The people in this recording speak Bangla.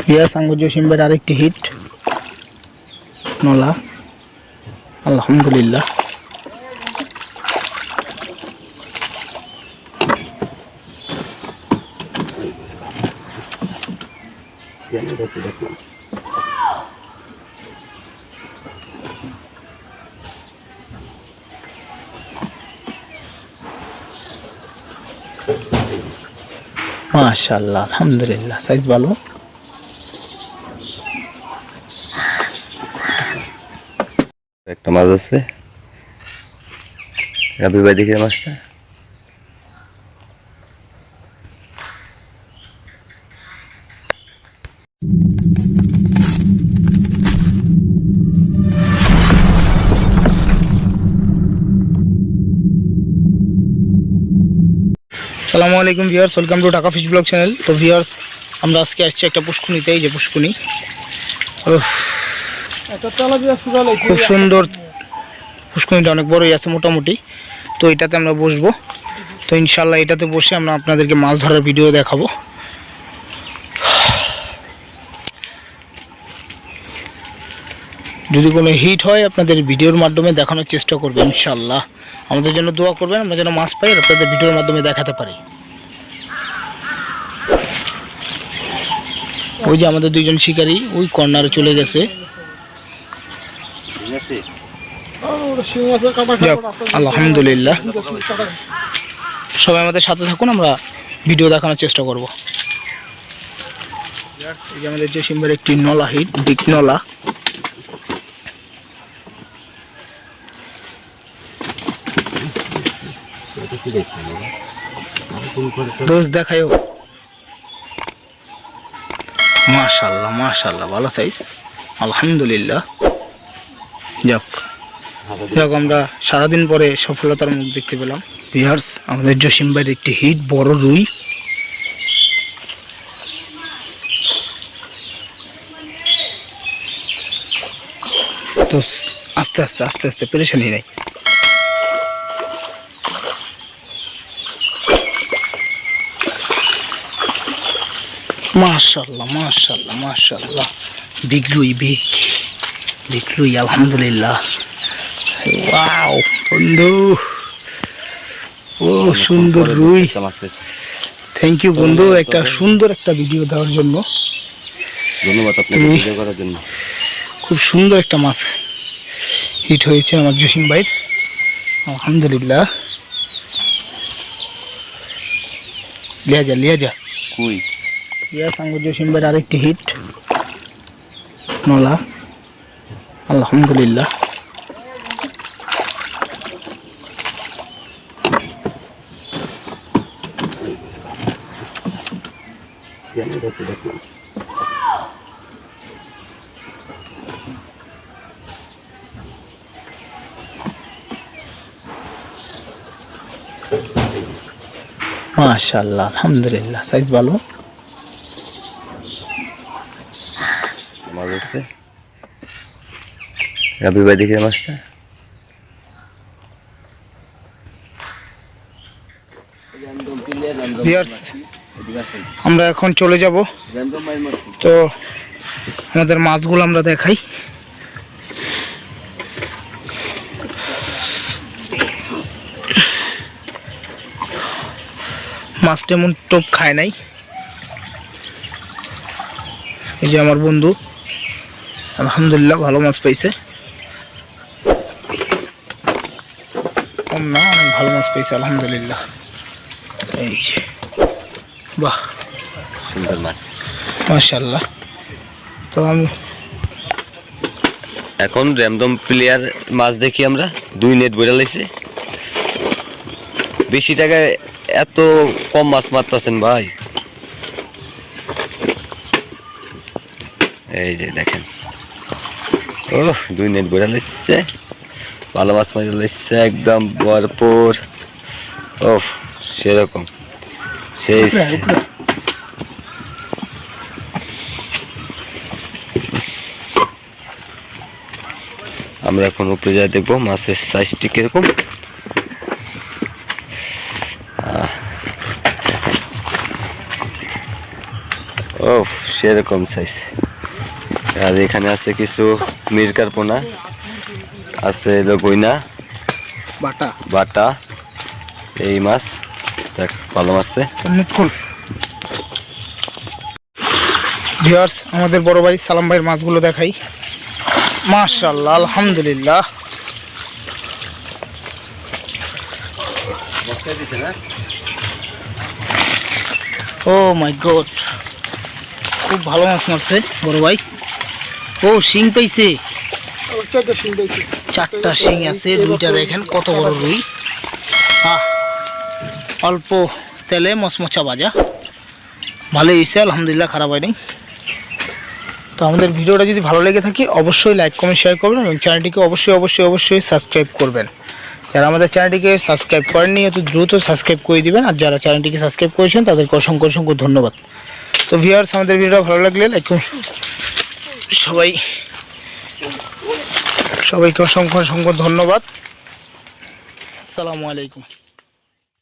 রিয়াজ আঙ্গুর জসিম ভাইয়ের আরেকটি হিট নলা। আলহামদুলিল্লাহ। মাশাআল্লাহ, আলহামদুলিল্লাহ, সাইজ ভালো। একটা মাছ আছে, রাবি ভাই দেখে মাছটা। আসসালামু আলাইকুম viewers, welcome to Dhaka fish blog channel. তো ভিউয়ার্স, আমরা আজকে আসছি একটা পুষ্কুনিতে। এই যে পুষ্কুনি, খুব সুন্দর পুষ্কুনিটা, অনেক বড়ই আছে মোটামুটি। তো এটাতে আমরা বসবো। তো ইনশাল্লাহ এটাতে বসে আমরা আপনাদেরকে মাছ ধরার ভিডিও দেখাবো। যদি কোনো হিট হয় আপনাদের ভিডিওর মাধ্যমে দেখানোর চেষ্টা করবো ইনশাল্লাহ। আমাদের জন্য দোয়া করবেন, আমরা যেন মাছ পাই আর আপনাদের ভিডিওর মাধ্যমে দেখাতে পারি। ওই যে আমাদের দুইজন শিকারী ওই কর্নারে চলে গেছে। আলহামদুলিল্লাহ, সবাই আমাদের সাথে থাকুন, আমরা ভিডিও দেখানোর চেষ্টা করব। এই যে আমাদের জসিম ভাইয়ের একটি নলা হিট, বিগ নলা। রোজ দেখায়ও। মাশাআল্লাহ মাশাআল্লাহ, ভালো সাইজ, আলহামদুলিল্লাহ। যাক, আমরা সারাদিন পরে সফলতার মুখ দেখতে পেলাম। ভিউয়ার্স, আমাদের জসিম ভাইয়ের একটি হিট, বড় রুই। তো আস্তে আস্তে আস্তে আস্তে, পেরেশানি নাই। মাশাআল্লাহ মাশাআল্লাহ মাশাআল্লাহ, বিগ রুই, বিগ রুই, আলহামদুলিল্লাহ। ওয়াও বন্ধু, ও সুন্দর রুই। থ্যাংক ইউ বন্ধু, একটা সুন্দর একটা ভিডিও দেওয়ার জন্য। ধন্যবাদ আপনাকে ভিডিও করার জন্য। খুব সুন্দর একটা মাছ হিট হয়েছে আমার জসিম ভাইয়ের, আলহামদুলিল্লাহ। লিয়া যা কুই রিয়াজ আঙ্গুর জসিম ভাইয়ের আরেকটি হিট নলা। আলহামদুলিল্লাহ। মাশাআল্লাহ, আলহামদুলিল্লাহ, সাইজ ভালো। মাছ আছে, রাবি ভাই দেখে মাছটা। আমরা এখন চলে যাব। তো আমাদের মাছগুলো আমরা দেখাই। মাছ তেমন টোপ খায় নাই। এই যে আমার বন্ধু, আলহামদুলিল্লাহ, ভালো মাছ পাইছে। কম না, অনেক ভালো মাছ পাইছে, আলহামদুলিল্লাহ। এই যে, বাহ, সুন্দর মাছ, মাশাআল্লাহ। তো আমি এখন র্যামডম প্লেয়ার মাছ দেখি আমরা। 2 নেট বইরা লাইছে। বেশি টাকায় এত কম মাছ মারতেছেন ভাই। এই যে দেখেন, ও 2 নেট বইরা লাইছে, ভালো মাছ মারা লাইছে, একদম ভরপুর। ও সেরকম সেই আমরা এখন উপরে যা দেখবো মাছের সাইজটি কিরকম। ও সেরকম সাইজ। আর এখানে আছে কিছু মিরকার পোনা, আছে হলো গইনা, বাটা বাটা, এই মাছ দেখ ভালো মাছছে। ভিউয়ার্স আমাদের বড় ভাই সালাম ভাইয়ের মাছগুলো দেখাই। মাশাআল্লাহ, আলহামদুলিল্লাহ। ও মাই গড, খুব ভালো মাছ মারছে বড় ভাই। ও শিং পাইছে, 4টা শিং আছে, 2টা দেখেন কত বড় রুই। অল্প তেলে মচমচা ভাজা, ভালোই হয়েছে আলহামদুলিল্লাহ, খারাপ হয়নি। তো আমাদের ভিডিওটা যদি ভালো লেগে থাকে অবশ্যই লাইক কমেন্ট শেয়ার করবেন এবং চ্যানেলটিকে অবশ্যই সাবস্ক্রাইব করবেন। যারা আমাদের চ্যানেলটিকে সাবস্ক্রাইব করেননি অত দ্রুত সাবস্ক্রাইব করে দিবেন, আর যারা চ্যানেলটিকে সাবস্ক্রাইব করেছেন তাদেরকে অসংখ্য ধন্যবাদ। তো ভিউয়ার্স আমাদের ভিডিওটা ভালো লাগলে লাইক, সবাইকে অসংখ্য ধন্যবাদ। আসসালামু আলাইকুম।